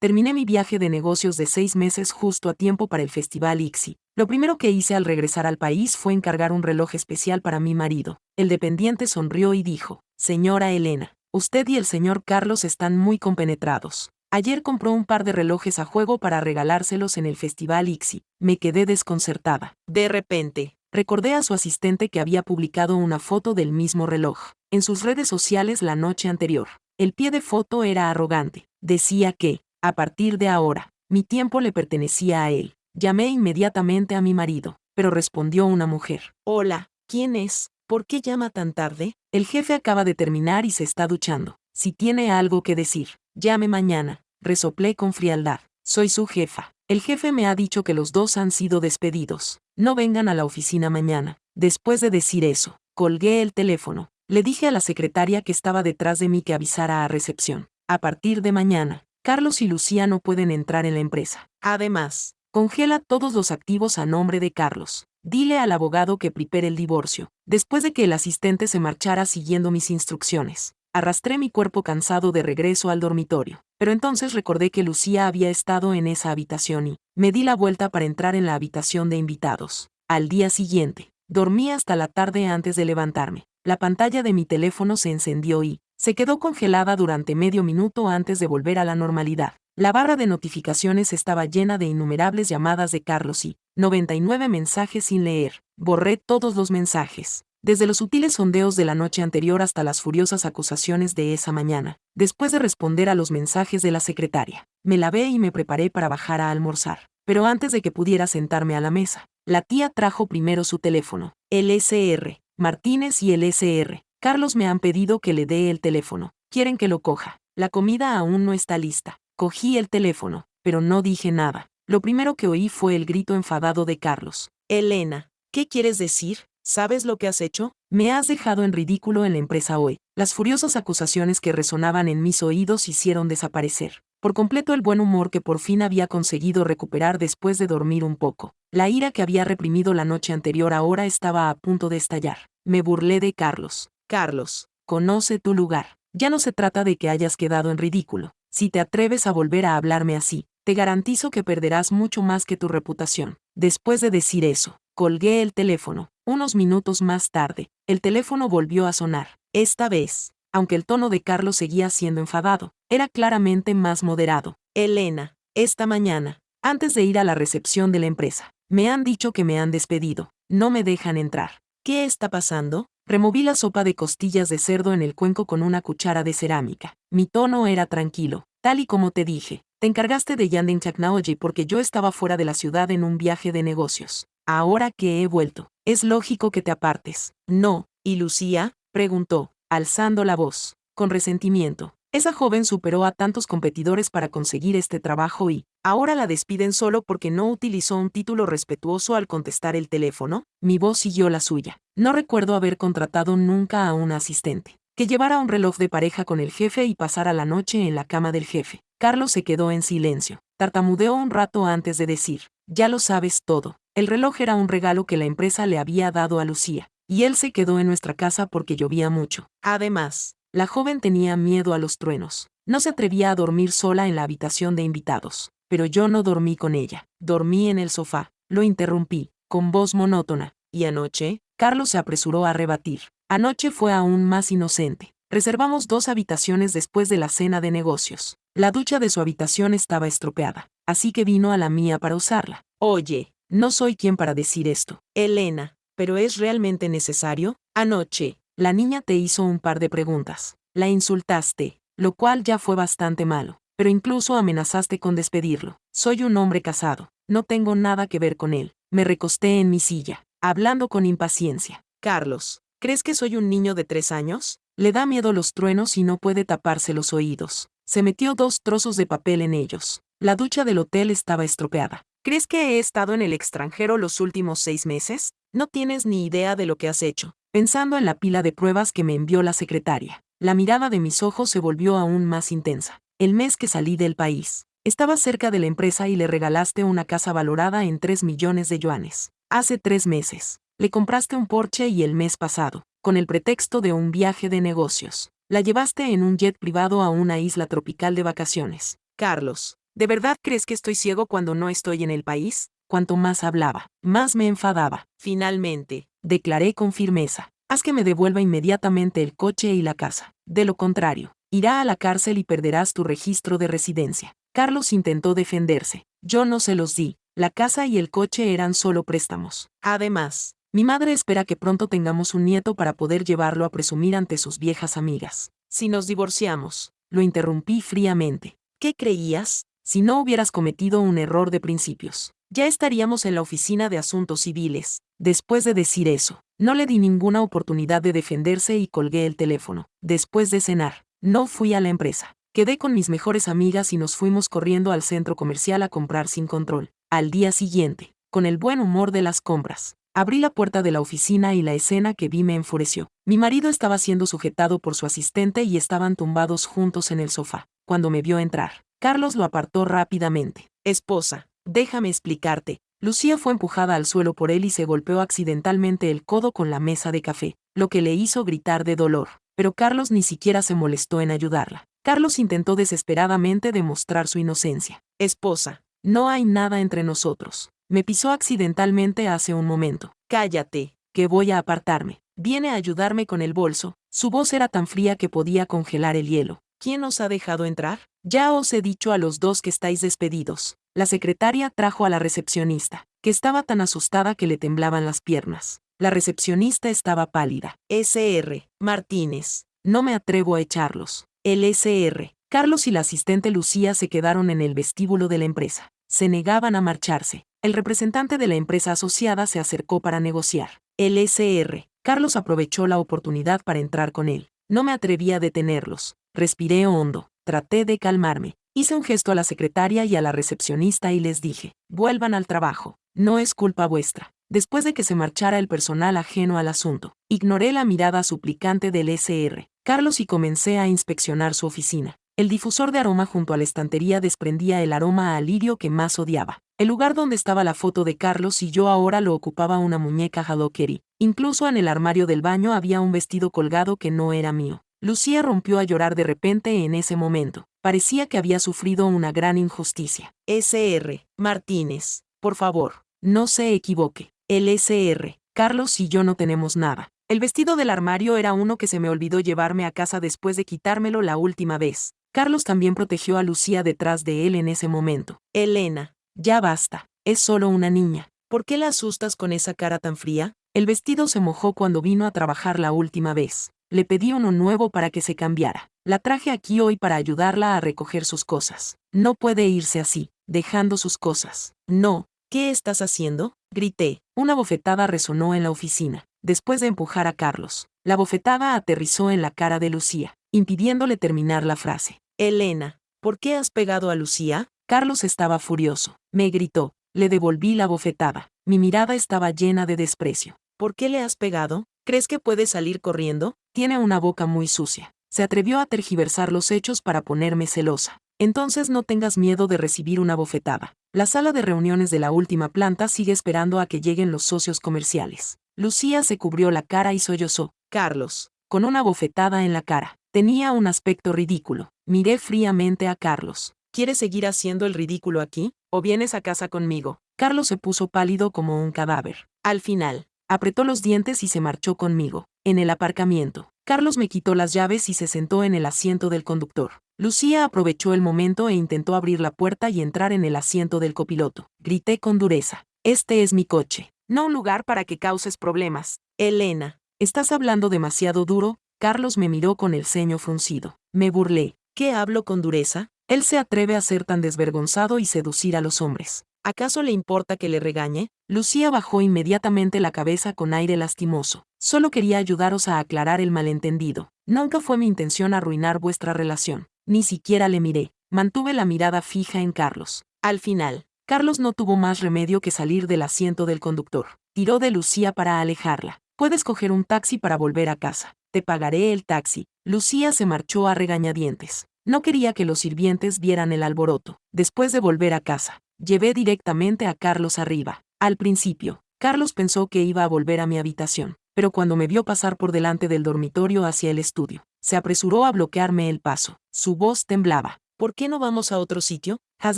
Terminé mi viaje de negocios de 6 meses justo a tiempo para el Festival ICSI. Lo primero que hice al regresar al país fue encargar un reloj especial para mi marido. El dependiente sonrió y dijo: Señora Elena, usted y el señor Carlos están muy compenetrados. Ayer compró un par de relojes a juego para regalárselos en el Festival ICSI. Me quedé desconcertada. De repente, recordé a su asistente que había publicado una foto del mismo reloj en sus redes sociales la noche anterior. El pie de foto era arrogante. Decía que, a partir de ahora, mi tiempo le pertenecía a él. Llamé inmediatamente a mi marido, pero respondió una mujer. Hola, ¿quién es? ¿Por qué llama tan tarde? El jefe acaba de terminar y se está duchando. Si tiene algo que decir, llame mañana. Resoplé con frialdad. Soy su jefa. El jefe me ha dicho que los dos han sido despedidos. No vengan a la oficina mañana. Después de decir eso, colgué el teléfono. Le dije a la secretaria que estaba detrás de mí que avisara a recepción. A partir de mañana, Carlos y Lucía no pueden entrar en la empresa. Además, congela todos los activos a nombre de Carlos. Dile al abogado que prepare el divorcio. Después de que el asistente se marchara siguiendo mis instrucciones, arrastré mi cuerpo cansado de regreso al dormitorio. Pero entonces recordé que Lucía había estado en esa habitación y me di la vuelta para entrar en la habitación de invitados. Al día siguiente, dormí hasta la tarde antes de levantarme. La pantalla de mi teléfono se encendió y se quedó congelada durante medio minuto antes de volver a la normalidad. La barra de notificaciones estaba llena de innumerables llamadas de Carlos y 99 mensajes sin leer. Borré todos los mensajes, desde los sutiles sondeos de la noche anterior hasta las furiosas acusaciones de esa mañana. Después de responder a los mensajes de la secretaria, me lavé y me preparé para bajar a almorzar. Pero antes de que pudiera sentarme a la mesa, la tía trajo primero su teléfono. El SR. Martínez y el SR. Carlos me han pedido que le dé el teléfono. Quieren que lo coja. La comida aún no está lista. Cogí el teléfono, pero no dije nada. Lo primero que oí fue el grito enfadado de Carlos. Elena, ¿qué quieres decir? ¿Sabes lo que has hecho? Me has dejado en ridículo en la empresa hoy. Las furiosas acusaciones que resonaban en mis oídos hicieron desaparecer por completo el buen humor que por fin había conseguido recuperar después de dormir un poco. La ira que había reprimido la noche anterior ahora estaba a punto de estallar. Me burlé de Carlos. Carlos, conoce tu lugar. Ya no se trata de que hayas quedado en ridículo. Si te atreves a volver a hablarme así, te garantizo que perderás mucho más que tu reputación. Después de decir eso, colgué el teléfono. Unos minutos más tarde, el teléfono volvió a sonar. Esta vez, aunque el tono de Carlos seguía siendo enfadado, era claramente más moderado. Elena, esta mañana, antes de ir a la recepción de la empresa, me han dicho que me han despedido. No me dejan entrar. ¿Qué está pasando? Removí la sopa de costillas de cerdo en el cuenco con una cuchara de cerámica. Mi tono era tranquilo. Tal y como te dije, te encargaste de Yandin Technology porque yo estaba fuera de la ciudad en un viaje de negocios. Ahora que he vuelto, es lógico que te apartes. No. ¿Y Lucía? Preguntó, alzando la voz, con resentimiento. Esa joven superó a tantos competidores para conseguir este trabajo y, ahora la despiden solo porque no utilizó un título respetuoso al contestar el teléfono. Mi voz siguió la suya. No recuerdo haber contratado nunca a un asistente que llevara un reloj de pareja con el jefe y pasara la noche en la cama del jefe. Carlos se quedó en silencio. Tartamudeó un rato antes de decir: ya lo sabes todo. El reloj era un regalo que la empresa le había dado a Lucía, y él se quedó en nuestra casa porque llovía mucho. Además, la joven tenía miedo a los truenos. No se atrevía a dormir sola en la habitación de invitados. Pero yo no dormí con ella. Dormí en el sofá. Lo interrumpí, con voz monótona. ¿Y anoche? Carlos se apresuró a rebatir. Anoche fue aún más inocente. Reservamos 2 habitaciones después de la cena de negocios. La ducha de su habitación estaba estropeada, así que vino a la mía para usarla. Oye, no soy quien para decir esto, Elena, ¿pero es realmente necesario? Anoche, la niña te hizo un par de preguntas. La insultaste, lo cual ya fue bastante malo, pero incluso amenazaste con despedirlo. Soy un hombre casado, no tengo nada que ver con él. Me recosté en mi silla, hablando con impaciencia. Carlos, ¿crees que soy un niño de 3 años? Le da miedo los truenos y no puede taparse los oídos. Se metió 2 trozos de papel en ellos. La ducha del hotel estaba estropeada. ¿Crees que he estado en el extranjero los últimos 6 meses? No tienes ni idea de lo que has hecho. Pensando en la pila de pruebas que me envió la secretaria, la mirada de mis ojos se volvió aún más intensa. El mes que salí del país, estaba cerca de la empresa y le regalaste una casa valorada en 3 millones de yuanes. Hace 3 meses, le compraste un Porsche y el mes pasado, con el pretexto de un viaje de negocios, la llevaste en un jet privado a una isla tropical de vacaciones. Carlos, ¿De verdad crees que estoy ciego cuando no estoy en el país? Cuanto más hablaba, más me enfadaba. Finalmente, declaré con firmeza, haz que me devuelva inmediatamente el coche y la casa. De lo contrario, irá a la cárcel y perderás tu registro de residencia. Carlos intentó defenderse. Yo no se los di. La casa y el coche eran solo préstamos. Además, mi madre espera que pronto tengamos un nieto para poder llevarlo a presumir ante sus viejas amigas. Si nos divorciamos, lo interrumpí fríamente. ¿Qué creías? Si no hubieras cometido un error de principios, ya estaríamos en la oficina de asuntos civiles. Después de decir eso, no le di ninguna oportunidad de defenderse y colgué el teléfono. Después de cenar, no fui a la empresa. Quedé con mis mejores amigas y nos fuimos corriendo al centro comercial a comprar sin control. Al día siguiente, con el buen humor de las compras, abrí la puerta de la oficina y la escena que vi me enfureció. Mi marido estaba siendo sujetado por su asistente y estaban tumbados juntos en el sofá. Cuando me vio entrar, Carlos lo apartó rápidamente. Esposa, déjame explicarte. Lucía fue empujada al suelo por él y se golpeó accidentalmente el codo con la mesa de café, lo que le hizo gritar de dolor. Pero Carlos ni siquiera se molestó en ayudarla. Carlos intentó desesperadamente demostrar su inocencia. Esposa, no hay nada entre nosotros. Me pisó accidentalmente hace un momento. Cállate, que voy a apartarme. Viene a ayudarme con el bolso. Su voz era tan fría que podía congelar el hielo. ¿Quién os ha dejado entrar? Ya os he dicho a los dos que estáis despedidos. La secretaria trajo a la recepcionista, que estaba tan asustada que le temblaban las piernas. La recepcionista estaba pálida. S.R. Martínez. No me atrevo a echarlos. El S.R. Carlos y la asistente Lucía se quedaron en el vestíbulo de la empresa. Se negaban a marcharse. El representante de la empresa asociada se acercó para negociar. El S.R. Carlos aprovechó la oportunidad para entrar con él. No me atreví a detenerlos. Respiré hondo. Traté de calmarme. Hice un gesto a la secretaria y a la recepcionista y les dije, vuelvan al trabajo. No es culpa vuestra. Después de que se marchara el personal ajeno al asunto, ignoré la mirada suplicante del S.R. Carlos y comencé a inspeccionar su oficina. El difusor de aroma junto a la estantería desprendía el aroma a lirio que más odiaba. El lugar donde estaba la foto de Carlos y yo ahora lo ocupaba una muñeca Hello Kitty. Incluso en el armario del baño había un vestido colgado que no era mío. Lucía rompió a llorar de repente en ese momento. Parecía que había sufrido una gran injusticia. S.R. Martínez, por favor, no se equivoque. El S.R. Carlos y yo no tenemos nada. El vestido del armario era uno que se me olvidó llevarme a casa después de quitármelo la última vez. Carlos también protegió a Lucía detrás de él en ese momento. Elena, ya basta. Es solo una niña. ¿Por qué la asustas con esa cara tan fría? El vestido se mojó cuando vino a trabajar la última vez. Le pedí uno nuevo para que se cambiara. La traje aquí hoy para ayudarla a recoger sus cosas. No puede irse así, dejando sus cosas. No. ¿Qué estás haciendo? Grité. Una bofetada resonó en la oficina. Después de empujar a Carlos, la bofetada aterrizó en la cara de Lucía, impidiéndole terminar la frase. Elena, ¿por qué has pegado a Lucía? Carlos estaba furioso. Me gritó. Le devolví la bofetada. Mi mirada estaba llena de desprecio. ¿Por qué le has pegado? ¿Crees que puede salir corriendo? Tiene una boca muy sucia. Se atrevió a tergiversar los hechos para ponerme celosa. Entonces no tengas miedo de recibir una bofetada. La sala de reuniones de la última planta sigue esperando a que lleguen los socios comerciales. Lucía se cubrió la cara y sollozó. Carlos, con una bofetada en la cara. Tenía un aspecto ridículo. Miré fríamente a Carlos. ¿Quieres seguir haciendo el ridículo aquí? ¿O vienes a casa conmigo? Carlos se puso pálido como un cadáver. Al final, apretó los dientes y se marchó conmigo. En el aparcamiento, Carlos me quitó las llaves y se sentó en el asiento del conductor. Lucía aprovechó el momento e intentó abrir la puerta y entrar en el asiento del copiloto. Grité con dureza. Este es mi coche, no un lugar para que causes problemas. Elena, estás hablando demasiado duro. Carlos me miró con el ceño fruncido. Me burlé. ¿Qué hablo con dureza? Él se atreve a ser tan desvergonzado y seducir a los hombres. ¿Acaso le importa que le regañe? Lucía bajó inmediatamente la cabeza con aire lastimoso. Solo quería ayudaros a aclarar el malentendido. Nunca fue mi intención arruinar vuestra relación. Ni siquiera le miré. Mantuve la mirada fija en Carlos. Al final, Carlos no tuvo más remedio que salir del asiento del conductor. Tiró de Lucía para alejarla. Puedes coger un taxi para volver a casa. Te pagaré el taxi. Lucía se marchó a regañadientes. No quería que los sirvientes vieran el alboroto. Después de volver a casa, llevé directamente a Carlos arriba. Al principio, Carlos pensó que iba a volver a mi habitación, pero cuando me vio pasar por delante del dormitorio hacia el estudio, se apresuró a bloquearme el paso. Su voz temblaba. ¿Por qué no vamos a otro sitio? Has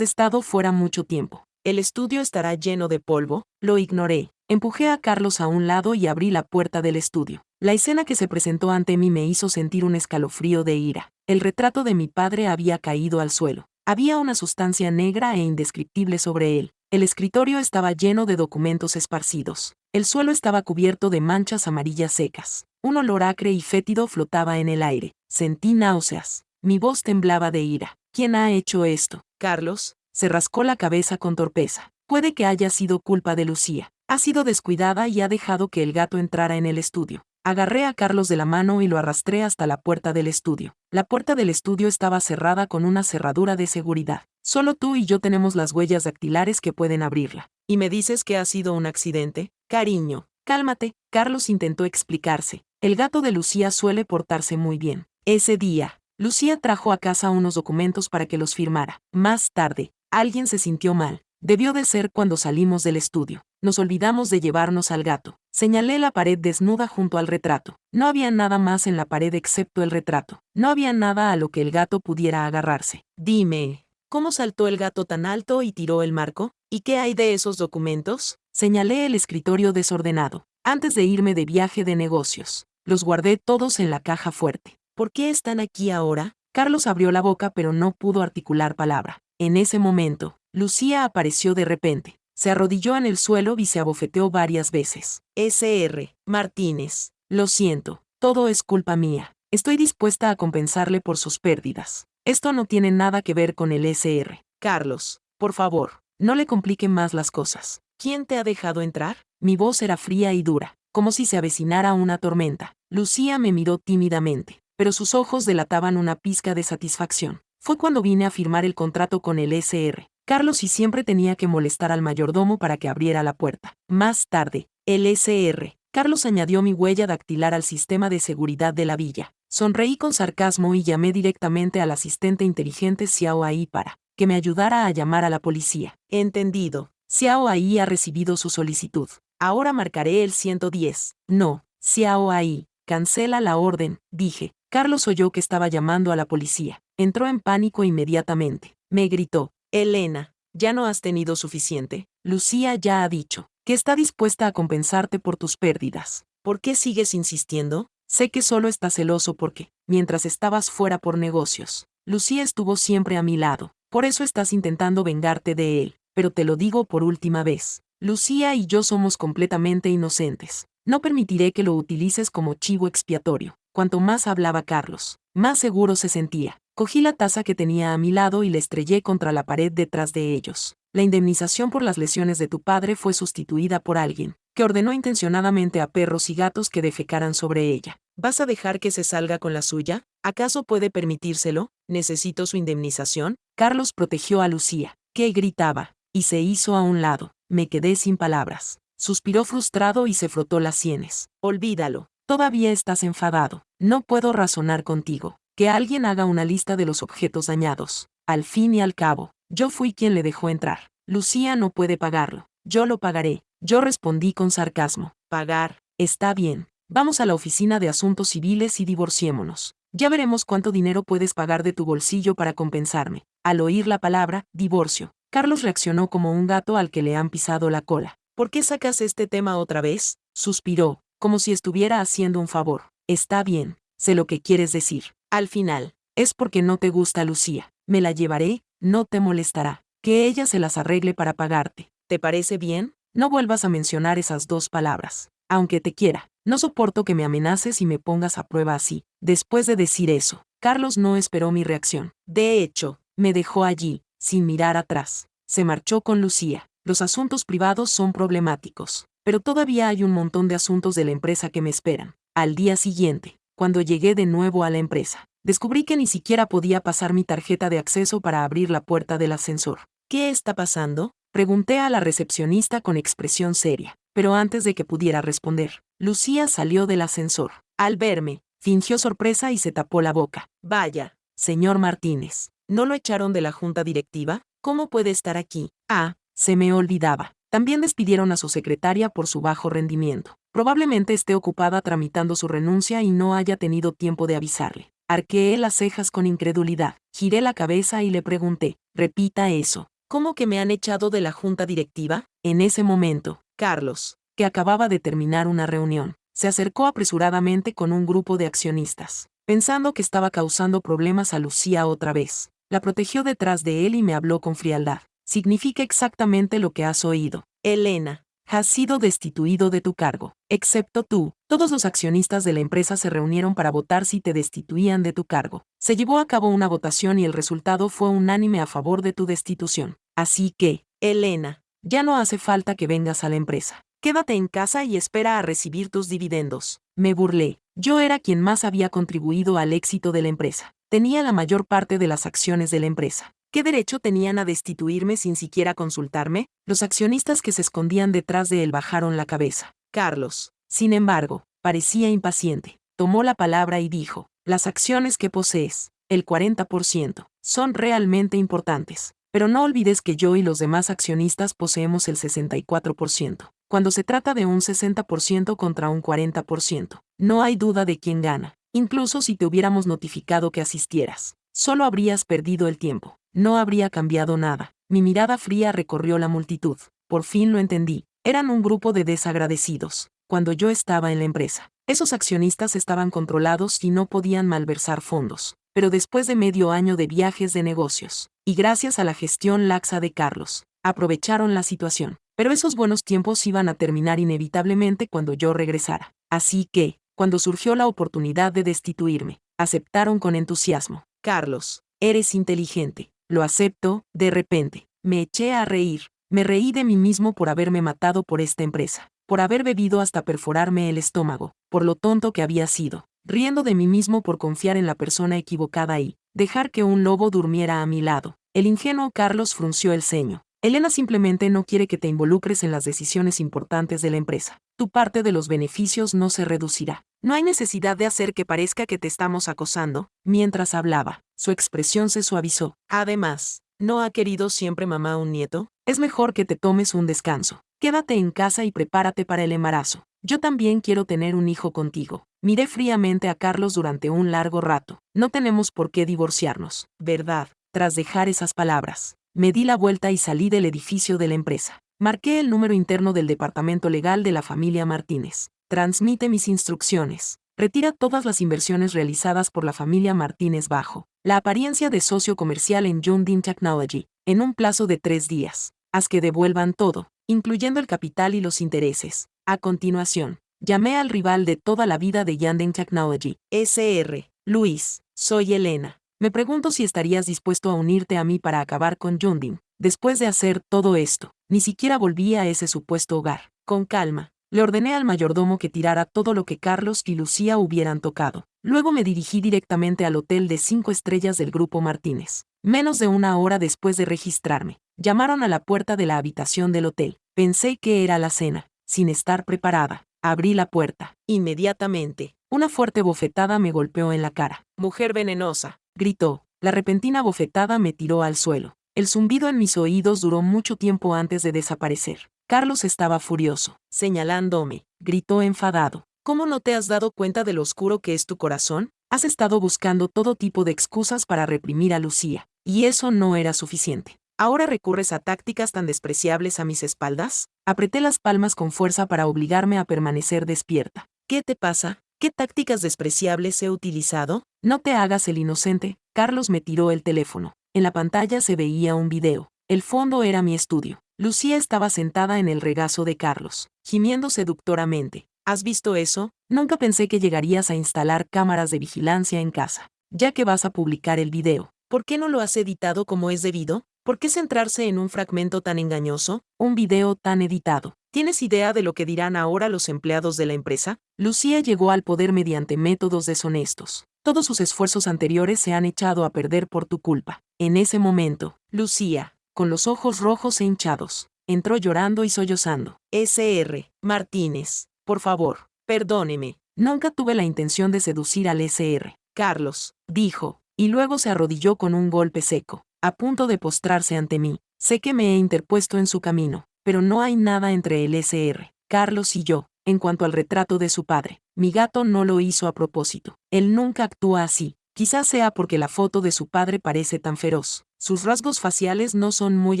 estado fuera mucho tiempo. El estudio estará lleno de polvo. Lo ignoré. Empujé a Carlos a un lado y abrí la puerta del estudio. La escena que se presentó ante mí me hizo sentir un escalofrío de ira. El retrato de mi padre había caído al suelo. Había una sustancia negra e indescriptible sobre él. El escritorio estaba lleno de documentos esparcidos. El suelo estaba cubierto de manchas amarillas secas. Un olor acre y fétido flotaba en el aire. Sentí náuseas. Mi voz temblaba de ira. ¿Quién ha hecho esto? Carlos. Se rascó la cabeza con torpeza. Puede que haya sido culpa de Lucía. Ha sido descuidada y ha dejado que el gato entrara en el estudio. Agarré a Carlos de la mano y lo arrastré hasta la puerta del estudio. La puerta del estudio estaba cerrada con una cerradura de seguridad. Solo tú y yo tenemos las huellas dactilares que pueden abrirla. ¿Y me dices que ha sido un accidente? Cariño, cálmate. Carlos intentó explicarse. El gato de Lucía suele portarse muy bien. Ese día, Lucía trajo a casa unos documentos para que los firmara. Más tarde, alguien se sintió mal. Debió de ser cuando salimos del estudio. Nos olvidamos de llevarnos al gato. Señalé la pared desnuda junto al retrato. No había nada más en la pared excepto el retrato. No había nada a lo que el gato pudiera agarrarse. Dime, ¿cómo saltó el gato tan alto y tiró el marco? ¿Y qué hay de esos documentos? Señalé el escritorio desordenado. Antes de irme de viaje de negocios, los guardé todos en la caja fuerte. ¿Por qué están aquí ahora? Carlos abrió la boca pero no pudo articular palabra. En ese momento, Lucía apareció de repente. Se arrodilló en el suelo y se abofeteó varias veces. Sr. Martínez, lo siento, todo es culpa mía. Estoy dispuesta a compensarle por sus pérdidas. Esto no tiene nada que ver con el Sr. Carlos, por favor, no le compliquen más las cosas. ¿Quién te ha dejado entrar? Mi voz era fría y dura, como si se avecinara una tormenta. Lucía me miró tímidamente, pero sus ojos delataban una pizca de satisfacción. Fue cuando vine a firmar el contrato con el Sr. Carlos y siempre tenía que molestar al mayordomo para que abriera la puerta. Más tarde, el Sr. Carlos añadió mi huella dactilar al sistema de seguridad de la villa. Sonreí con sarcasmo y llamé directamente al asistente inteligente Xiao Ai para que me ayudara a llamar a la policía. Entendido. Xiao Ai ha recibido su solicitud. Ahora marcaré el 110. No, Xiao Ai, cancela la orden, dije. Carlos oyó que estaba llamando a la policía. Entró en pánico inmediatamente. Me gritó. Elena, ¿ya no has tenido suficiente? Lucía ya ha dicho que está dispuesta a compensarte por tus pérdidas. ¿Por qué sigues insistiendo? Sé que solo estás celoso porque, mientras estabas fuera por negocios, Lucía estuvo siempre a mi lado. Por eso estás intentando vengarte de él. Pero te lo digo por última vez. Lucía y yo somos completamente inocentes. No permitiré que lo utilices como chivo expiatorio. Cuanto más hablaba Carlos, más seguro se sentía. Cogí la taza que tenía a mi lado y la estrellé contra la pared detrás de ellos. La indemnización por las lesiones de tu padre fue sustituida por alguien que ordenó intencionadamente a perros y gatos que defecaran sobre ella. ¿Vas a dejar que se salga con la suya? ¿Acaso puede permitírselo? ¿Necesito su indemnización? Carlos protegió a Lucía, que gritaba, y se hizo a un lado. Me quedé sin palabras. Suspiró frustrado y se frotó las sienes. Olvídalo. Todavía estás enfadado. No puedo razonar contigo. Que alguien haga una lista de los objetos dañados. Al fin y al cabo, yo fui quien le dejó entrar. Lucía no puede pagarlo. Yo lo pagaré. Yo respondí con sarcasmo. Pagar. Está bien. Vamos a la oficina de asuntos civiles y divorciémonos. Ya veremos cuánto dinero puedes pagar de tu bolsillo para compensarme. Al oír la palabra, divorcio, Carlos reaccionó como un gato al que le han pisado la cola. ¿Por qué sacas este tema otra vez? Suspiró, como si estuviera haciendo un favor. Está bien, sé lo que quieres decir. Al final, es porque no te gusta Lucía. Me la llevaré, no te molestará. Que ella se las arregle para pagarte. ¿Te parece bien? No vuelvas a mencionar esas dos palabras. Aunque te quiera, no soporto que me amenaces y me pongas a prueba así. Después de decir eso, Carlos no esperó mi reacción. De hecho, me dejó allí, sin mirar atrás. Se marchó con Lucía. Los asuntos privados son problemáticos, pero todavía hay un montón de asuntos de la empresa que me esperan. Al día siguiente, cuando llegué de nuevo a la empresa, descubrí que ni siquiera podía pasar mi tarjeta de acceso para abrir la puerta del ascensor. ¿Qué está pasando? Pregunté a la recepcionista con expresión seria, pero antes de que pudiera responder, Lucía salió del ascensor. Al verme, fingió sorpresa y se tapó la boca. Vaya, señor Martínez, ¿no lo echaron de la junta directiva? ¿Cómo puede estar aquí? Ah, se me olvidaba. También despidieron a su secretaria por su bajo rendimiento. Probablemente esté ocupada tramitando su renuncia y no haya tenido tiempo de avisarle. Arqueé las cejas con incredulidad. Giré la cabeza y le pregunté, repita eso. ¿Cómo que me han echado de la junta directiva? En ese momento, Carlos, que acababa de terminar una reunión, se acercó apresuradamente con un grupo de accionistas, pensando que estaba causando problemas a Lucía otra vez. La protegió detrás de él y me habló con frialdad. Significa exactamente lo que has oído. Elena, has sido destituido de tu cargo. Excepto tú, todos los accionistas de la empresa se reunieron para votar si te destituían de tu cargo. Se llevó a cabo una votación y el resultado fue unánime a favor de tu destitución. Así que, Elena, ya no hace falta que vengas a la empresa. Quédate en casa y espera a recibir tus dividendos. Me burlé. Yo era quien más había contribuido al éxito de la empresa. Tenía la mayor parte de las acciones de la empresa. ¿Qué derecho tenían a destituirme sin siquiera consultarme? Los accionistas que se escondían detrás de él bajaron la cabeza. Carlos, sin embargo, parecía impaciente. Tomó la palabra y dijo, las acciones que posees, el 40%, son realmente importantes. Pero no olvides que yo y los demás accionistas poseemos el 64%. Cuando se trata de un 60% contra un 40%, no hay duda de quién gana. Incluso si te hubiéramos notificado que asistieras, solo habrías perdido el tiempo. No habría cambiado nada. Mi mirada fría recorrió la multitud. Por fin lo entendí. Eran un grupo de desagradecidos. Cuando yo estaba en la empresa, esos accionistas estaban controlados y no podían malversar fondos. Pero después de medio año de viajes de negocios, y gracias a la gestión laxa de Carlos, aprovecharon la situación. Pero esos buenos tiempos iban a terminar inevitablemente cuando yo regresara. Así que, cuando surgió la oportunidad de destituirme, aceptaron con entusiasmo. Carlos, eres inteligente. Lo acepto. De repente, me eché a reír. Me reí de mí mismo por haberme matado por esta empresa, por haber bebido hasta perforarme el estómago, por lo tonto que había sido, riendo de mí mismo por confiar en la persona equivocada y dejar que un lobo durmiera a mi lado. El ingenuo Carlos frunció el ceño. Elena simplemente no quiere que te involucres en las decisiones importantes de la empresa. Tu parte de los beneficios no se reducirá. No hay necesidad de hacer que parezca que te estamos acosando. Mientras hablaba, su expresión se suavizó. Además, ¿no ha querido siempre mamá un nieto? Es mejor que te tomes un descanso. Quédate en casa y prepárate para el embarazo. Yo también quiero tener un hijo contigo. Miré fríamente a Carlos durante un largo rato. No tenemos por qué divorciarnos, ¿verdad? Tras dejar esas palabras, me di la vuelta y salí del edificio de la empresa. Marqué el número interno del departamento legal de la familia Martínez. Transmite mis instrucciones. Retira todas las inversiones realizadas por la familia Martínez bajo la apariencia de socio comercial en Yundin Technology, en un plazo de 3 días. Haz que devuelvan todo, incluyendo el capital y los intereses. A continuación, llamé al rival de toda la vida de Yundin Technology, S.R. Luis, soy Elena. Me pregunto si estarías dispuesto a unirte a mí para acabar con Yundin. Después de hacer todo esto, ni siquiera volví a ese supuesto hogar. Con calma, le ordené al mayordomo que tirara todo lo que Carlos y Lucía hubieran tocado. Luego me dirigí directamente al hotel de 5 estrellas del Grupo Martínez. Menos de una hora después de registrarme, llamaron a la puerta de la habitación del hotel. Pensé que era la cena. Sin estar preparada, abrí la puerta. Inmediatamente, una fuerte bofetada me golpeó en la cara. «Mujer venenosa», gritó. La repentina bofetada me tiró al suelo. El zumbido en mis oídos duró mucho tiempo antes de desaparecer. Carlos estaba furioso, señalándome. Gritó enfadado. ¿Cómo no te has dado cuenta de lo oscuro que es tu corazón? Has estado buscando todo tipo de excusas para reprimir a Lucía, y eso no era suficiente. ¿Ahora recurres a tácticas tan despreciables a mis espaldas? Apreté las palmas con fuerza para obligarme a permanecer despierta. ¿Qué te pasa? ¿Qué tácticas despreciables he utilizado? No te hagas el inocente. Carlos me tiró el teléfono. En la pantalla se veía un video. El fondo era mi estudio. Lucía estaba sentada en el regazo de Carlos, gimiendo seductoramente. ¿Has visto eso? Nunca pensé que llegarías a instalar cámaras de vigilancia en casa. Ya que vas a publicar el video, ¿por qué no lo has editado como es debido? ¿Por qué centrarse en un fragmento tan engañoso? Un video tan editado. ¿Tienes idea de lo que dirán ahora los empleados de la empresa? Lucía llegó al poder mediante métodos deshonestos. Todos sus esfuerzos anteriores se han echado a perder por tu culpa. En ese momento, Lucía, con los ojos rojos e hinchados, entró llorando y sollozando. S.R. Martínez, por favor, perdóneme. Nunca tuve la intención de seducir al S.R. Carlos, dijo, y luego se arrodilló con un golpe seco, a punto de postrarse ante mí. Sé que me he interpuesto en su camino, pero no hay nada entre el S.R. Carlos y yo. En cuanto al retrato de su padre, mi gato no lo hizo a propósito. Él nunca actúa así. Quizás sea porque la foto de su padre parece tan feroz. Sus rasgos faciales no son muy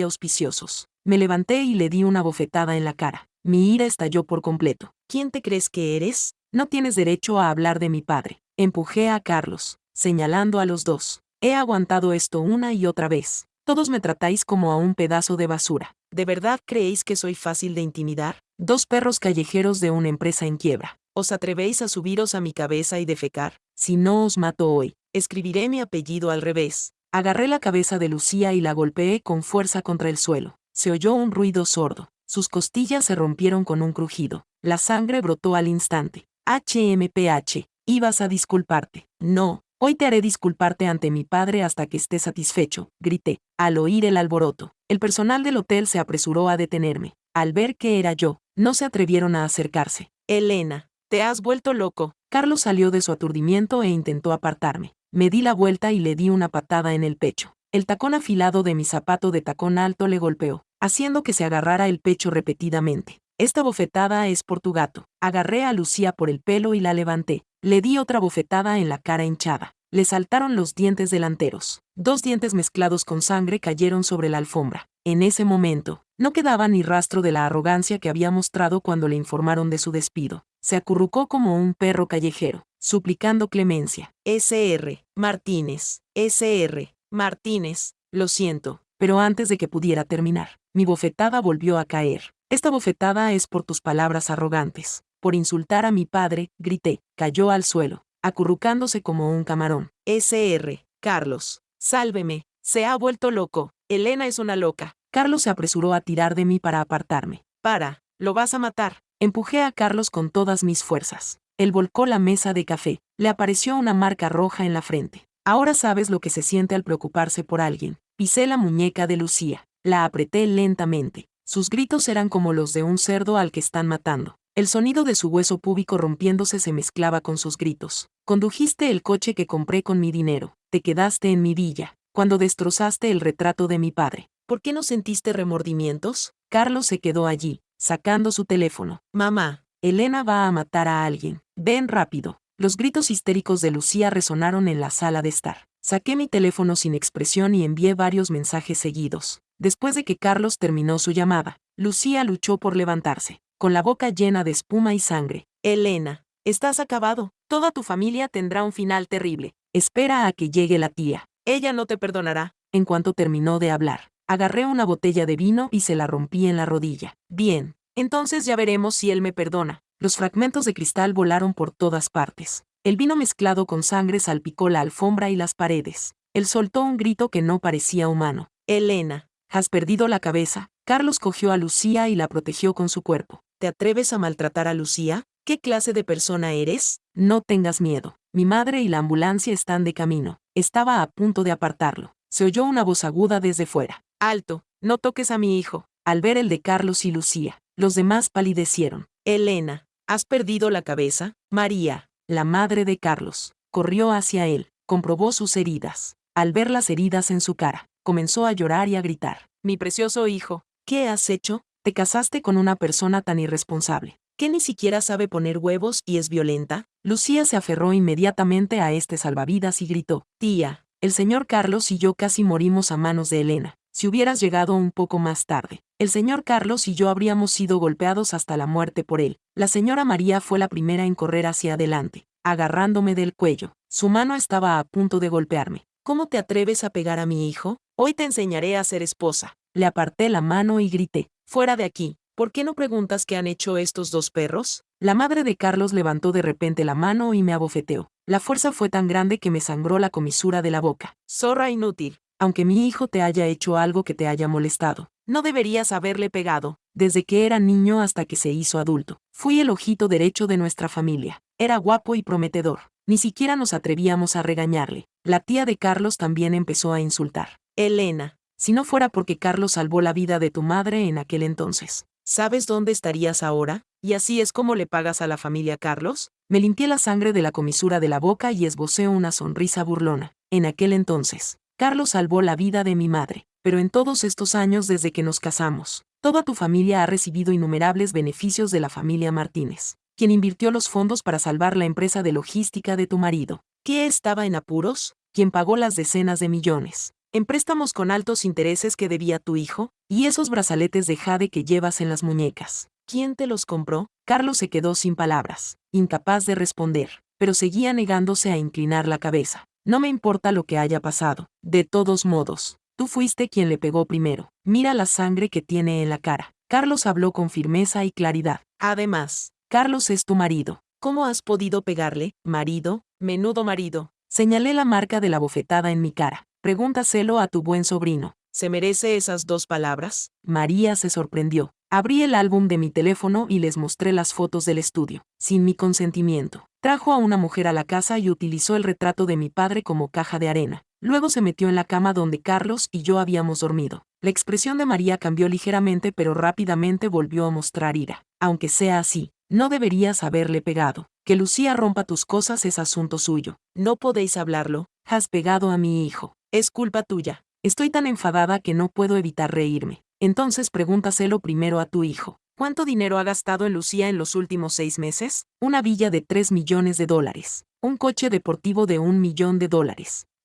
auspiciosos. Me levanté y le di una bofetada en la cara. Mi ira estalló por completo. ¿Quién te crees que eres? No tienes derecho a hablar de mi padre. Empujé a Carlos, señalando a los dos. He aguantado esto una y otra vez. Todos me tratáis como a un pedazo de basura. ¿De verdad creéis que soy fácil de intimidar? Dos perros callejeros de una empresa en quiebra. ¿Os atrevéis a subiros a mi cabeza y defecar? Si no os mato hoy, escribiré mi apellido al revés. Agarré la cabeza de Lucía y la golpeé con fuerza contra el suelo. Se oyó un ruido sordo. Sus costillas se rompieron con un crujido. La sangre brotó al instante. HMPH, ibas a disculparte. No, hoy te haré disculparte ante mi padre hasta que esté satisfecho, grité. Al oír el alboroto, el personal del hotel se apresuró a detenerme. Al ver que era yo, no se atrevieron a acercarse. Elena, te has vuelto loco. Carlos salió de su aturdimiento e intentó apartarme. Me di la vuelta y le di una patada en el pecho. El tacón afilado de mi zapato de tacón alto le golpeó, haciendo que se agarrara el pecho repetidamente. Esta bofetada es por tu gato. Agarré a Lucía por el pelo y la levanté. Le di otra bofetada en la cara hinchada. Le saltaron los dientes delanteros. 2 dientes mezclados con sangre cayeron sobre la alfombra. En ese momento, no quedaba ni rastro de la arrogancia que había mostrado cuando le informaron de su despido. Se acurrucó como un perro callejero, suplicando clemencia. S.R. Martínez. S.R. Martínez. Lo siento. Pero antes de que pudiera terminar, mi bofetada volvió a caer. Esta bofetada es por tus palabras arrogantes. Por insultar a mi padre, grité. Cayó al suelo, acurrucándose como un camarón. S.R. Carlos. Sálveme. Se ha vuelto loco. Elena es una loca. Carlos se apresuró a tirar de mí para apartarme. Para. Lo vas a matar. Empujé a Carlos con todas mis fuerzas. Él volcó la mesa de café. Le apareció una marca roja en la frente. Ahora sabes lo que se siente al preocuparse por alguien. Pisé la muñeca de Lucía. La apreté lentamente. Sus gritos eran como los de un cerdo al que están matando. El sonido de su hueso púbico rompiéndose se mezclaba con sus gritos. Condujiste el coche que compré con mi dinero. Te quedaste en mi villa. Cuando destrozaste el retrato de mi padre. ¿Por qué no sentiste remordimientos? Carlos se quedó allí, sacando su teléfono. Mamá, Elena va a matar a alguien. Ven rápido. Los gritos histéricos de Lucía resonaron en la sala de estar. Saqué mi teléfono sin expresión y envié varios mensajes seguidos. Después de que Carlos terminó su llamada, Lucía luchó por levantarse, con la boca llena de espuma y sangre. Elena, estás acabado. Toda tu familia tendrá un final terrible. Espera a que llegue la tía. Ella no te perdonará. En cuanto terminó de hablar, agarré una botella de vino y se la rompí en la rodilla. Bien, entonces ya veremos si él me perdona. Los fragmentos de cristal volaron por todas partes. El vino mezclado con sangre salpicó la alfombra y las paredes. Él soltó un grito que no parecía humano. Elena, ¿has perdido la cabeza? Carlos cogió a Lucía y la protegió con su cuerpo. ¿Te atreves a maltratar a Lucía? ¿Qué clase de persona eres? No tengas miedo. Mi madre y la ambulancia están de camino. Estaba a punto de apartarlo. Se oyó una voz aguda desde fuera. Alto, no toques a mi hijo. Al ver el de Carlos y Lucía, los demás palidecieron. Elena, ¿has perdido la cabeza? María, la madre de Carlos, corrió hacia él, comprobó sus heridas. Al ver las heridas en su cara, comenzó a llorar y a gritar. Mi precioso hijo, ¿qué has hecho? Te casaste con una persona tan irresponsable, que ni siquiera sabe poner huevos y es violenta. Lucía se aferró inmediatamente a este salvavidas y gritó. Tía, el señor Carlos y yo casi morimos a manos de Elena. Si hubieras llegado un poco más tarde, el señor Carlos y yo habríamos sido golpeados hasta la muerte por él. La señora María fue la primera en correr hacia adelante, agarrándome del cuello. Su mano estaba a punto de golpearme. ¿Cómo te atreves a pegar a mi hijo? Hoy te enseñaré a ser esposa. Le aparté la mano y grité. Fuera de aquí. ¿Por qué no preguntas qué han hecho estos 2 perros? La madre de Carlos levantó de repente la mano y me abofeteó. La fuerza fue tan grande que me sangró la comisura de la boca. Zorra inútil. Aunque mi hijo te haya hecho algo que te haya molestado, no deberías haberle pegado. Desde que era niño hasta que se hizo adulto, fui el ojito derecho de nuestra familia. Era guapo y prometedor. Ni siquiera nos atrevíamos a regañarle. La tía de Carlos también empezó a insultar. Elena, si no fuera porque Carlos salvó la vida de tu madre en aquel entonces, ¿sabes dónde estarías ahora? ¿Y así es como le pagas a la familia Carlos? Me limpié la sangre de la comisura de la boca y esbocé una sonrisa burlona. En aquel entonces, Carlos salvó la vida de mi madre, pero en todos estos años desde que nos casamos, toda tu familia ha recibido innumerables beneficios de la familia Martínez, quien invirtió los fondos para salvar la empresa de logística de tu marido. ¿Qué estaba en apuros? ¿Quién pagó las decenas de millones en préstamos con altos intereses que debía tu hijo? ¿Y esos brazaletes de jade que llevas en las muñecas? ¿Quién te los compró? Carlos se quedó sin palabras, incapaz de responder, pero seguía negándose a inclinar la cabeza. No me importa lo que haya pasado. De todos modos, tú fuiste quien le pegó primero. Mira la sangre que tiene en la cara. Carlos habló con firmeza y claridad. Además, Carlos es tu marido. ¿Cómo has podido pegarle? ¿Marido? Menudo marido. Señalé la marca de la bofetada en mi cara. Pregúntaselo a tu buen sobrino. ¿Se merece esas 2 palabras? María se sorprendió. Abrí el álbum de mi teléfono y les mostré las fotos del estudio, sin mi consentimiento. Trajo a una mujer a la casa y utilizó el retrato de mi padre como caja de arena. Luego se metió en la cama donde Carlos y yo habíamos dormido. La expresión de María cambió ligeramente, pero rápidamente volvió a mostrar ira. Aunque sea así, no deberías haberle pegado. Que Lucía rompa tus cosas es asunto suyo. No podéis hablarlo. Has pegado a mi hijo. Es culpa tuya. Estoy tan enfadada que no puedo evitar reírme. Entonces pregúntaselo primero a tu hijo. ¿Cuánto dinero ha gastado en Lucía en los últimos 6 meses? Una villa de 3 millones de dólares. Un coche deportivo de $1 millón.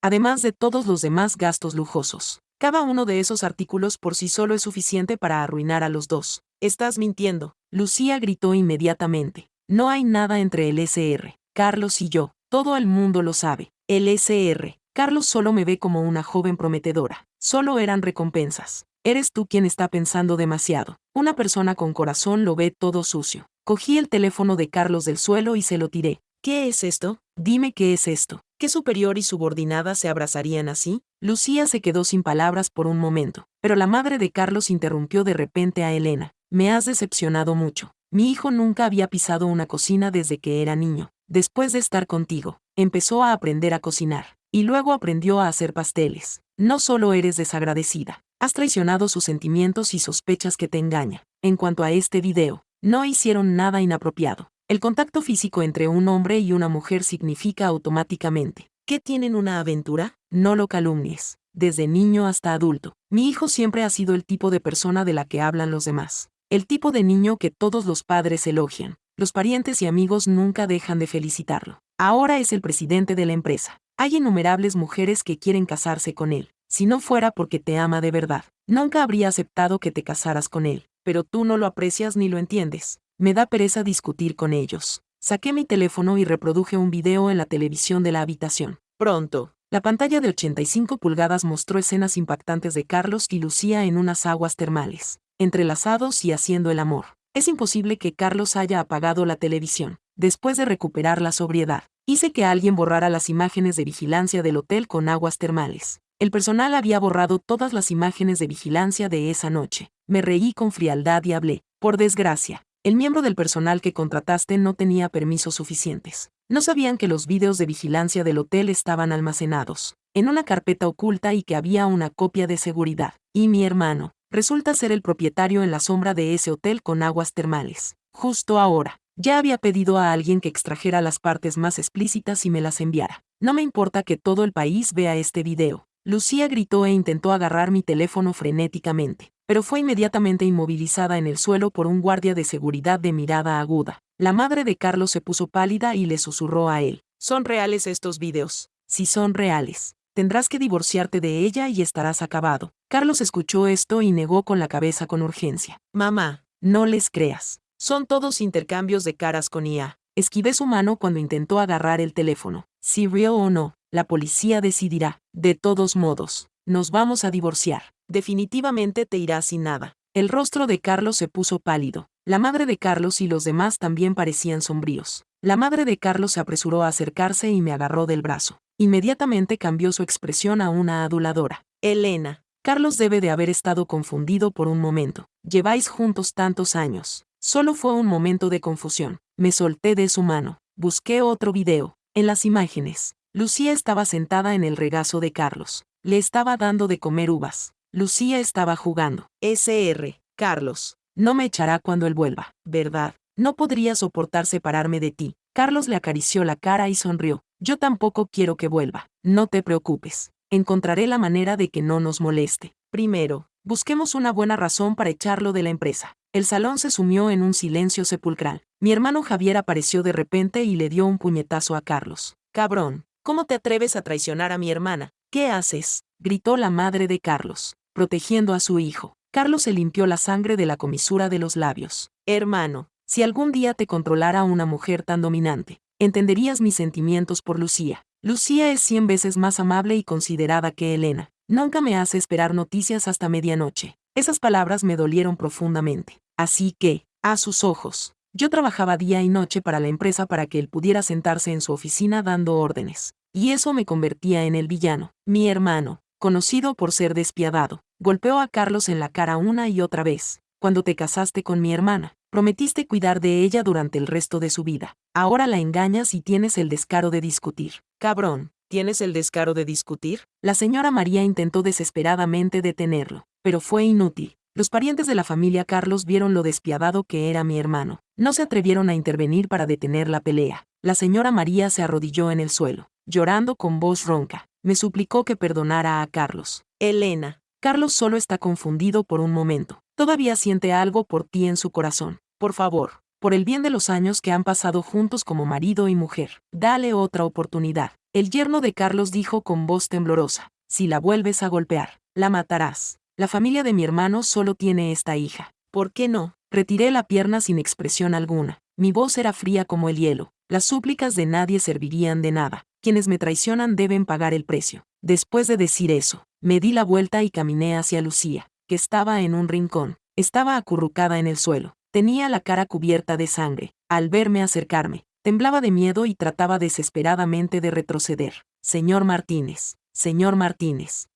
Además de todos los demás gastos lujosos. Cada uno de esos artículos por sí solo es suficiente para arruinar a los dos. Estás mintiendo. Lucía gritó inmediatamente. No hay nada entre el SR, Carlos y yo. Todo el mundo lo sabe. El SR. Carlos solo me ve como una joven prometedora. Solo eran recompensas. Eres tú quien está pensando demasiado. Una persona con corazón lo ve todo sucio. Cogí el teléfono de Carlos del suelo y se lo tiré. ¿Qué es esto? Dime qué es esto. ¿Qué superior y subordinada se abrazarían así? Lucía se quedó sin palabras por un momento, pero la madre de Carlos interrumpió de repente a Elena. Me has decepcionado mucho. Mi hijo nunca había pisado una cocina desde que era niño. Después de estar contigo, empezó a aprender a cocinar. Y luego aprendió a hacer pasteles. No solo eres desagradecida, has traicionado sus sentimientos y sospechas que te engaña. En cuanto a este video, no hicieron nada inapropiado. El contacto físico entre un hombre y una mujer significa automáticamente que tienen una aventura. No lo calumnies. Desde niño hasta adulto, mi hijo siempre ha sido el tipo de persona de la que hablan los demás. El tipo de niño que todos los padres elogian. Los parientes y amigos nunca dejan de felicitarlo. Ahora es el presidente de la empresa. Hay innumerables mujeres que quieren casarse con él. Si no fuera porque te ama de verdad, nunca habría aceptado que te casaras con él. Pero tú no lo aprecias ni lo entiendes. Me da pereza discutir con ellos. Saqué mi teléfono y reproduje un video en la televisión de la habitación. Pronto, la pantalla de 85 pulgadas mostró escenas impactantes de Carlos y Lucía en unas aguas termales, entrelazados y haciendo el amor. Es imposible que Carlos haya apagado la televisión. Después de recuperar la sobriedad, hice que alguien borrara las imágenes de vigilancia del hotel con aguas termales. El personal había borrado todas las imágenes de vigilancia de esa noche. Me reí con frialdad y hablé. Por desgracia, el miembro del personal que contrataste no tenía permisos suficientes. No sabían que los vídeos de vigilancia del hotel estaban almacenados en una carpeta oculta y que había una copia de seguridad. Y mi hermano resulta ser el propietario en la sombra de ese hotel con aguas termales. Justo ahora, ya había pedido a alguien que extrajera las partes más explícitas y me las enviara. No me importa que todo el país vea este video. Lucía gritó e intentó agarrar mi teléfono frenéticamente, pero fue inmediatamente inmovilizada en el suelo por un guardia de seguridad de mirada aguda. La madre de Carlos se puso pálida y le susurró a él. ¿Son reales estos videos? Si son reales, tendrás que divorciarte de ella y estarás acabado. Carlos escuchó esto y negó con la cabeza con urgencia. Mamá, no les creas. Son todos intercambios de caras con IA. Esquivé su mano cuando intentó agarrar el teléfono. Si real o no, la policía decidirá. De todos modos, nos vamos a divorciar. Definitivamente te irás sin nada. El rostro de Carlos se puso pálido. La madre de Carlos y los demás también parecían sombríos. La madre de Carlos se apresuró a acercarse y me agarró del brazo. Inmediatamente cambió su expresión a una aduladora. Elena. Carlos debe de haber estado confundido por un momento. Lleváis juntos tantos años. Solo fue un momento de confusión. Me solté de su mano. Busqué otro video. En las imágenes, Lucía estaba sentada en el regazo de Carlos. Le estaba dando de comer uvas. Lucía estaba jugando. SR. Carlos. No me echará cuando él vuelva, ¿verdad? No podría soportar separarme de ti. Carlos le acarició la cara y sonrió. Yo tampoco quiero que vuelva. No te preocupes. Encontraré la manera de que no nos moleste. Primero, busquemos una buena razón para echarlo de la empresa. El salón se sumió en un silencio sepulcral. Mi hermano Javier apareció de repente y le dio un puñetazo a Carlos. Cabrón. ¿Cómo te atreves a traicionar a mi hermana? ¿Qué haces?, gritó la madre de Carlos, protegiendo a su hijo. Carlos se limpió la sangre de la comisura de los labios. Hermano, si algún día te controlara una mujer tan dominante, entenderías mis sentimientos por Lucía. Lucía es 100 veces más amable y considerada que Elena. Nunca me hace esperar noticias hasta medianoche. Esas palabras me dolieron profundamente. Así que, a sus ojos, yo trabajaba día y noche para la empresa para que él pudiera sentarse en su oficina dando órdenes. Y eso me convertía en el villano. Mi hermano, conocido por ser despiadado, golpeó a Carlos en la cara una y otra vez. Cuando te casaste con mi hermana, prometiste cuidar de ella durante el resto de su vida. Ahora la engañas y tienes el descaro de discutir. Cabrón, ¿tienes el descaro de discutir? La señora María intentó desesperadamente detenerlo, pero fue inútil. Los parientes de la familia Carlos vieron lo despiadado que era mi hermano. No se atrevieron a intervenir para detener la pelea. La señora María se arrodilló en el suelo, llorando con voz ronca. Me suplicó que perdonara a Carlos. Elena. Carlos solo está confundido por un momento. Todavía siente algo por ti en su corazón. Por favor, por el bien de los años que han pasado juntos como marido y mujer, dale otra oportunidad. El yerno de Carlos dijo con voz temblorosa. Si la vuelves a golpear, la matarás. La familia de mi hermano solo tiene esta hija. ¿Por qué no? Retiré la pierna sin expresión alguna. Mi voz era fría como el hielo. Las súplicas de nadie servirían de nada. Quienes me traicionan deben pagar el precio. Después de decir eso, me di la vuelta y caminé hacia Lucía, que estaba en un rincón. Estaba acurrucada en el suelo. Tenía la cara cubierta de sangre. Al verme acercarme, temblaba de miedo y trataba desesperadamente de retroceder. Señor Martínez,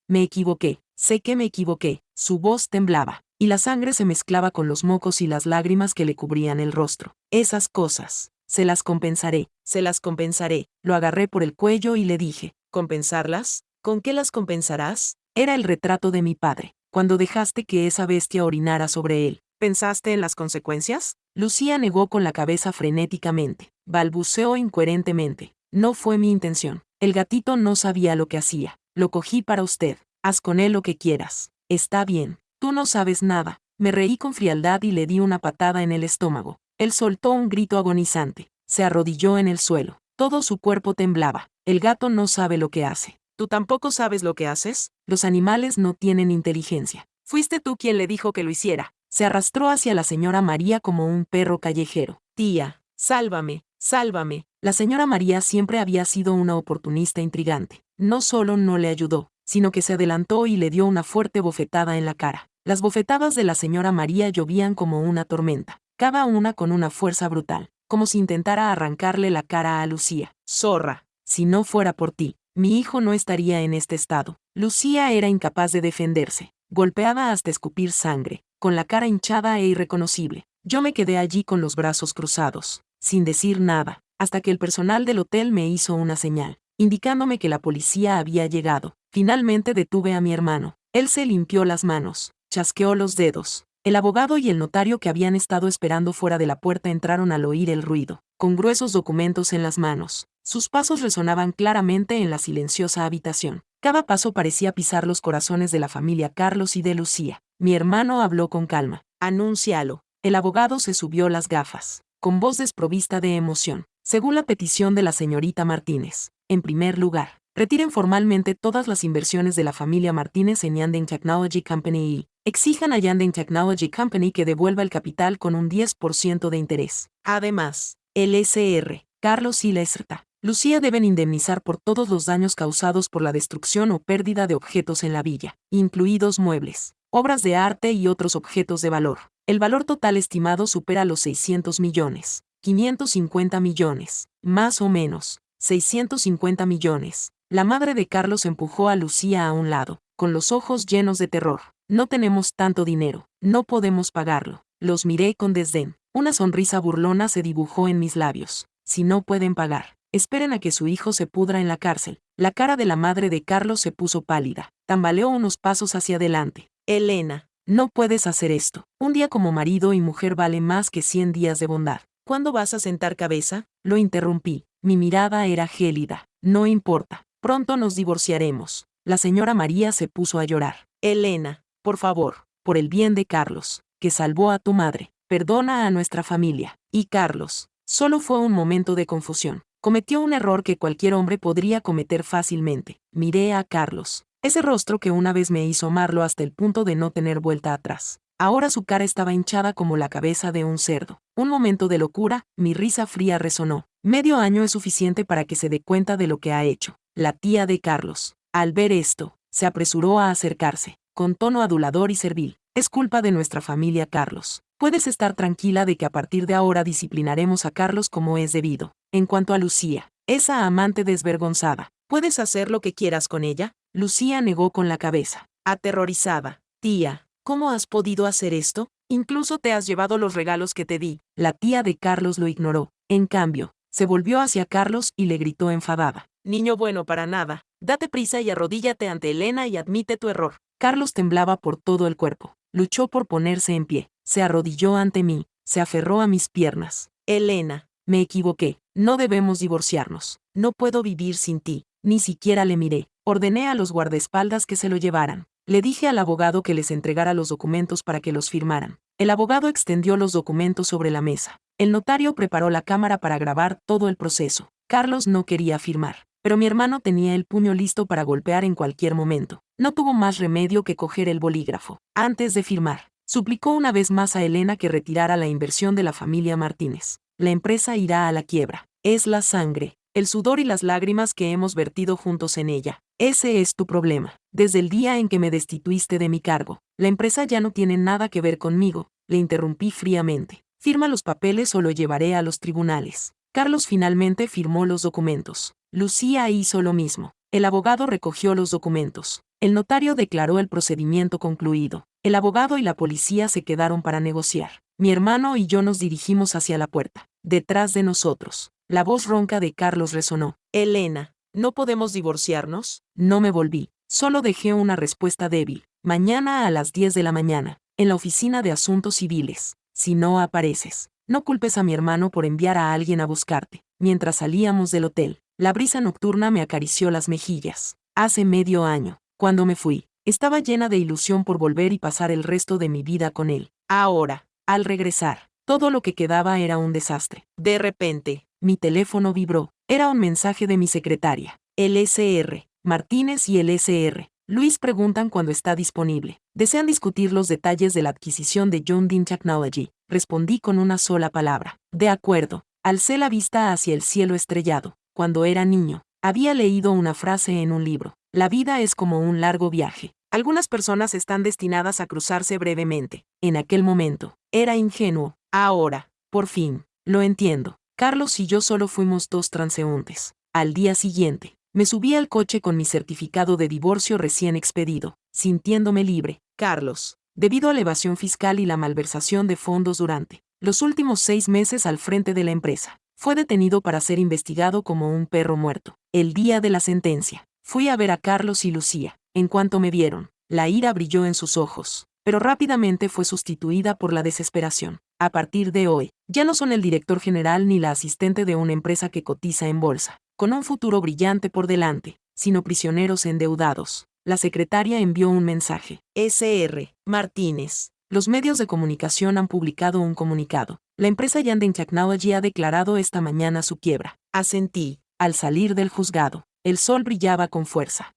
me equivoqué. Sé que me equivoqué. Su voz temblaba, y la sangre se mezclaba con los mocos y las lágrimas que le cubrían el rostro. Esas cosas, se las compensaré. Lo agarré por el cuello y le dije, ¿compensarlas? ¿Con qué las compensarás? Era el retrato de mi padre. Cuando dejaste que esa bestia orinara sobre él, ¿pensaste en las consecuencias? Lucía negó con la cabeza frenéticamente. Balbuceó incoherentemente. No fue mi intención. El gatito no sabía lo que hacía. Lo cogí para usted. Haz con él lo que quieras. Está bien. Tú no sabes nada. Me reí con frialdad y le di una patada en el estómago. Él soltó un grito agonizante. Se arrodilló en el suelo. Todo su cuerpo temblaba. El gato no sabe lo que hace. ¿Tú tampoco sabes lo que haces? Los animales no tienen inteligencia. Fuiste tú quien le dijo que lo hiciera. Se arrastró hacia la señora María como un perro callejero. Tía, sálvame. La señora María siempre había sido una oportunista intrigante. No solo no le ayudó, sino que se adelantó y le dio una fuerte bofetada en la cara. Las bofetadas de la señora María llovían como una tormenta, cada una con una fuerza brutal, como si intentara arrancarle la cara a Lucía. Zorra, si no fuera por ti, mi hijo no estaría en este estado. Lucía era incapaz de defenderse, golpeada hasta escupir sangre, con la cara hinchada e irreconocible. Yo me quedé allí con los brazos cruzados, sin decir nada, hasta que el personal del hotel me hizo una señal, indicándome que la policía había llegado. Finalmente detuve a mi hermano. Él se limpió las manos, chasqueó los dedos. El abogado y el notario que habían estado esperando fuera de la puerta entraron al oír el ruido, con gruesos documentos en las manos. Sus pasos resonaban claramente en la silenciosa habitación. Cada paso parecía pisar los corazones de la familia Carlos y de Lucía. Mi hermano habló con calma. Anúncialo. El abogado se subió las gafas, con voz desprovista de emoción. Según la petición de la señorita Martínez, en primer lugar, retiren formalmente todas las inversiones de la familia Martínez en Yandeng Technology Company y exijan a Yandeng Technology Company que devuelva el capital con un 10% de interés. Además, el SR, Carlos y Lesrta, Lucía deben indemnizar por todos los daños causados por la destrucción o pérdida de objetos en la villa, incluidos muebles, obras de arte y otros objetos de valor. El valor total estimado supera los 600 millones, 550 millones, más o menos, 650 millones. La madre de Carlos empujó a Lucía a un lado, con los ojos llenos de terror. No tenemos tanto dinero, no podemos pagarlo. Los miré con desdén. Una sonrisa burlona se dibujó en mis labios. Si no pueden pagar, esperen a que su hijo se pudra en la cárcel. La cara de la madre de Carlos se puso pálida. Tambaleó unos pasos hacia adelante. Elena, no puedes hacer esto. Un día como marido y mujer vale más que 100 días de bondad. ¿Cuándo vas a sentar cabeza? Lo interrumpí. Mi mirada era gélida. No importa. Pronto nos divorciaremos. La señora María se puso a llorar. Elena, por favor, por el bien de Carlos, que salvó a tu madre, perdona a nuestra familia. Y Carlos, solo fue un momento de confusión. Cometió un error que cualquier hombre podría cometer fácilmente. Miré a Carlos. Ese rostro que una vez me hizo amarlo hasta el punto de no tener vuelta atrás. Ahora su cara estaba hinchada como la cabeza de un cerdo. Un momento de locura, mi risa fría resonó. Medio año es suficiente para que se dé cuenta de lo que ha hecho. La tía de Carlos, al ver esto, se apresuró a acercarse, con tono adulador y servil. Es culpa de nuestra familia, Carlos. Puedes estar tranquila de que a partir de ahora disciplinaremos a Carlos como es debido. En cuanto a Lucía, esa amante desvergonzada, ¿puedes hacer lo que quieras con ella? Lucía negó con la cabeza, aterrorizada. Tía, ¿cómo has podido hacer esto? Incluso te has llevado los regalos que te di. La tía de Carlos lo ignoró. En cambio, se volvió hacia Carlos y le gritó enfadada. Niño bueno para nada. Date prisa y arrodíllate ante Elena y admite tu error. Carlos temblaba por todo el cuerpo. Luchó por ponerse en pie. Se arrodilló ante mí. Se aferró a mis piernas. Elena, me equivoqué. No debemos divorciarnos. No puedo vivir sin ti. Ni siquiera le miré. Ordené a los guardaespaldas que se lo llevaran. Le dije al abogado que les entregara los documentos para que los firmaran. El abogado extendió los documentos sobre la mesa. El notario preparó la cámara para grabar todo el proceso. Carlos no quería firmar, pero mi hermano tenía el puño listo para golpear en cualquier momento. No tuvo más remedio que coger el bolígrafo. Antes de firmar, suplicó una vez más a Elena que retirara la inversión de la familia Martínez. La empresa irá a la quiebra. Es la sangre, el sudor y las lágrimas que hemos vertido juntos en ella. Ese es tu problema. Desde el día en que me destituiste de mi cargo, la empresa ya no tiene nada que ver conmigo, le interrumpí fríamente. Firma los papeles o lo llevaré a los tribunales. Carlos finalmente firmó los documentos. Lucía hizo lo mismo. El abogado recogió los documentos. El notario declaró el procedimiento concluido. El abogado y la policía se quedaron para negociar. Mi hermano y yo nos dirigimos hacia la puerta. Detrás de nosotros, la voz ronca de Carlos resonó. Elena, ¿no podemos divorciarnos? No me volví. Solo dejé una respuesta débil. Mañana a las 10 de la mañana, en la oficina de asuntos civiles. Si no apareces, no culpes a mi hermano por enviar a alguien a buscarte. Mientras salíamos del hotel, la brisa nocturna me acarició las mejillas. Hace medio año, cuando me fui, estaba llena de ilusión por volver y pasar el resto de mi vida con él. Ahora, al regresar, todo lo que quedaba era un desastre. De repente, mi teléfono vibró. Era un mensaje de mi secretaria. El SR. Martínez y el SR. Luis preguntan cuándo está disponible. Desean discutir los detalles de la adquisición de John Dean Technology. Respondí con una sola palabra. De acuerdo. Alcé la vista hacia el cielo estrellado. Cuando era niño, había leído una frase en un libro. La vida es como un largo viaje. Algunas personas están destinadas a cruzarse brevemente. En aquel momento, era ingenuo. Ahora, por fin, lo entiendo. Carlos y yo solo fuimos dos transeúntes. Al día siguiente, me subí al coche con mi certificado de divorcio recién expedido, sintiéndome libre. Carlos, debido a la evasión fiscal y la malversación de fondos durante los últimos 6 meses al frente de la empresa, fue detenido para ser investigado como un perro muerto. El día de la sentencia, fui a ver a Carlos y Lucía. En cuanto me vieron, la ira brilló en sus ojos, pero rápidamente fue sustituida por la desesperación. A partir de hoy, ya no son el director general ni la asistente de una empresa que cotiza en bolsa, con un futuro brillante por delante, sino prisioneros endeudados. La secretaria envió un mensaje. SR. Martínez. Los medios de comunicación han publicado un comunicado. La empresa John Dean Technology ha declarado esta mañana su quiebra. Asentí. Al salir del juzgado, el sol brillaba con fuerza.